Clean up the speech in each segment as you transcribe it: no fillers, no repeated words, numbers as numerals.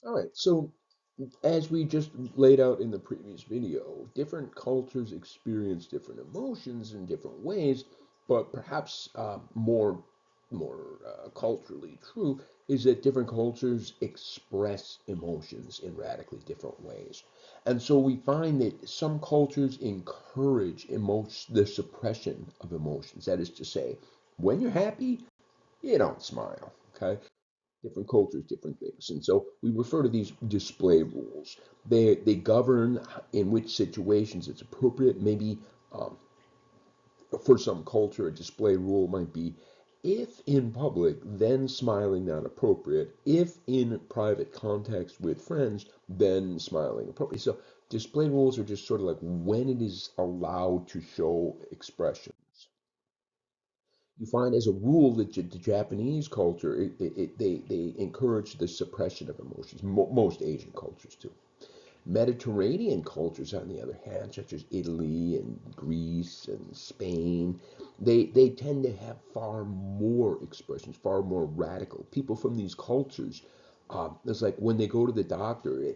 All right, so as we just laid out in the previous video, different cultures experience different emotions in different ways, but perhaps more culturally true is that different cultures express emotions in radically different ways. And so we find that some cultures encourage the suppression of emotions. That is to say, when you're happy, you don't smile. Okay, different cultures, different things. And so we refer to these display rules. They govern in which situations it's appropriate. Maybe um, for some culture, a display rule might be if in public, then smiling not appropriate. If in private context with friends, then smiling appropriate. So display rules are just sort of like when it is allowed to show expressions. You find as a rule that the Japanese culture, they encourage the suppression of emotions. Most Asian cultures too. Mediterranean cultures, on the other hand, such as Italy and Greece and Spain, they tend to have far more expressions, far more radical. People from these cultures, it's like when they go to the doctor,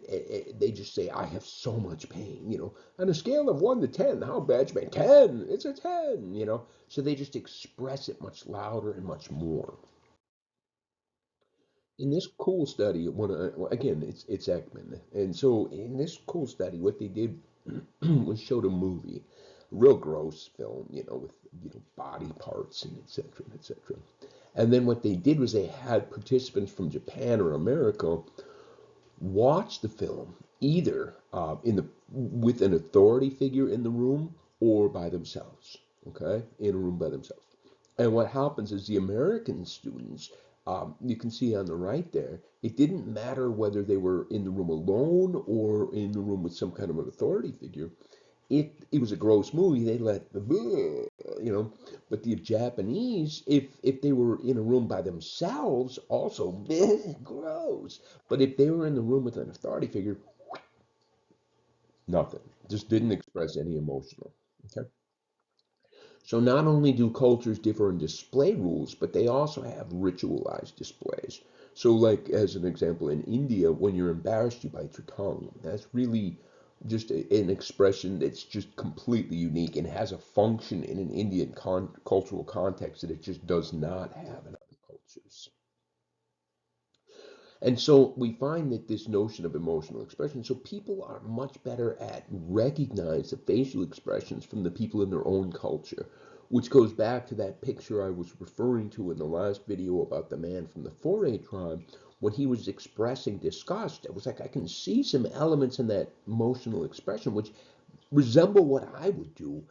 they just say, "I have so much pain." On a scale of 1 to 10, how bad's your pain? 10. It's a 10. So they just express it much louder and much more. In this cool study, well, again, it's Ekman, and so in this cool study, what they did was showed a movie, a real gross film, with body parts and et cetera, et cetera. And then what they did was they had participants from Japan or America watch the film either in the with an authority figure in the room or by themselves. Okay, in a room by themselves. And what happens is the American students, you can see on the right there, it didn't matter whether they were in the room alone or in the room with some kind of an authority figure. If it was a gross movie, they let the, but the Japanese, if they were in a room by themselves, also gross. But if they were in the room with an authority figure, nothing. Just didn't express any emotional. Okay. So not only do cultures differ in display rules, but they also have ritualized displays. So like as an example, in India, when you're embarrassed, you bite your tongue. That's really just an expression that's just completely unique and has a function in an Indian cultural context that it just does not have in other cultures. And so we find that this notion of emotional expression, so people are much better at recognize the facial expressions from the people in their own culture, which goes back to that picture I was referring to in the last video about the man from the Foray tribe. When he was expressing disgust, it was like I can see some elements in that emotional expression which resemble what I would do.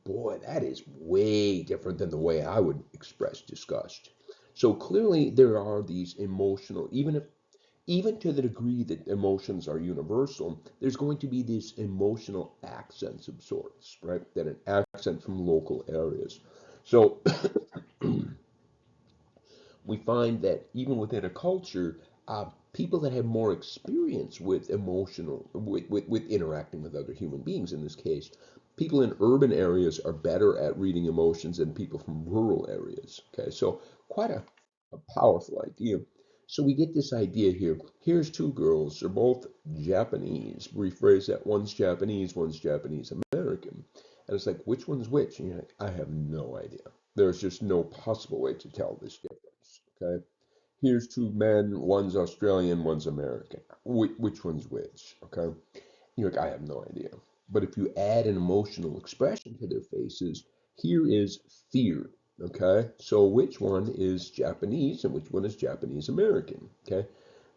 Boy, that is way different than the way I would express disgust. So clearly there are these emotional, even to the degree that emotions are universal, there's going to be these emotional accents of sorts, right? That an accent from local areas. So we find that even within a culture, people that have more experience with with interacting with other human beings in this case, people in urban areas are better at reading emotions than people from rural areas. Okay, so quite a powerful idea. So we get this idea here. Here's two girls. They're both Japanese. Rephrase that. One's Japanese American. And it's like, which one's which? And you're like, I have no idea. There's just no possible way to tell this difference. Okay. Here's two men. One's Australian, one's American. Which one's which? Okay. You're like, I have no idea. But if you add an emotional expression to their faces, here is fear. Okay, so which one is Japanese and which one is Japanese American? Okay,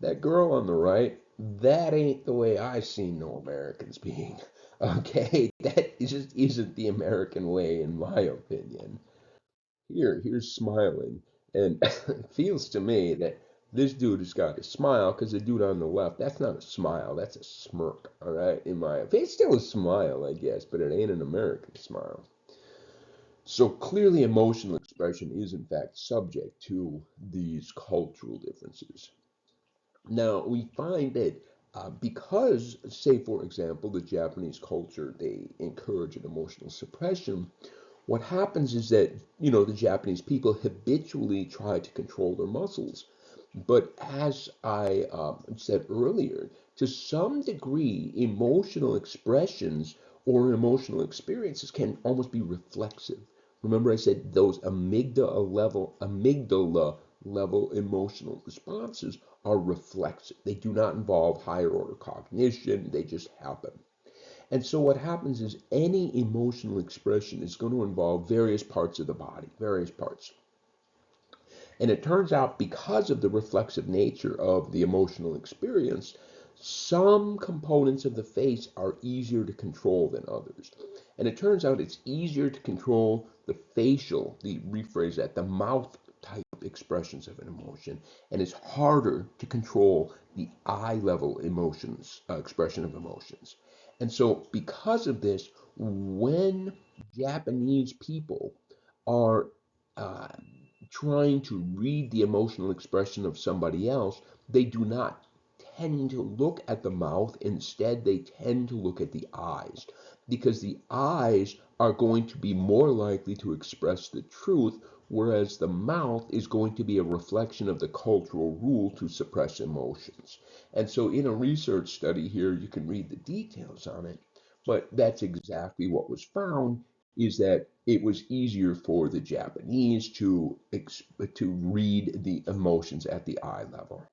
that girl on the right, that ain't the way I see no Americans being. Okay, that just isn't the American way, in my opinion. Here's smiling, and it feels to me that this dude has got a smile because the dude on the left, that's not a smile, that's a smirk. All right, in my opinion, it's still a smile, I guess, but it ain't an American smile. So clearly, emotional expression is in fact subject to these cultural differences. Now, we find that because, say, for example, the Japanese culture, they encourage an emotional suppression, what happens is that, the Japanese people habitually try to control their muscles. But as I said earlier, to some degree, emotional expressions or emotional experiences can almost be reflexive. Remember, I said those amygdala level emotional responses are reflexive. They do not involve higher order cognition, they just happen. And so what happens is any emotional expression is going to involve various parts of the body, various parts. And it turns out because of the reflexive nature of the emotional experience, some components of the face are easier to control than others. And it turns out it's easier to control the facial, the rephrase that, the mouth type expressions of an emotion, and it's harder to control the eye level emotions, expression of emotions. And so, because of this, when Japanese people are uh, trying to read the emotional expression of somebody else, they do not tend to look at the mouth. Instead, they tend to look at the eyes because the eyes are going to be more likely to express the truth, whereas the mouth is going to be a reflection of the cultural rule to suppress emotions. And so, in a research study here, you can read the details on it, but that's exactly what was found is that it was easier for the Japanese to read the emotions at the eye level.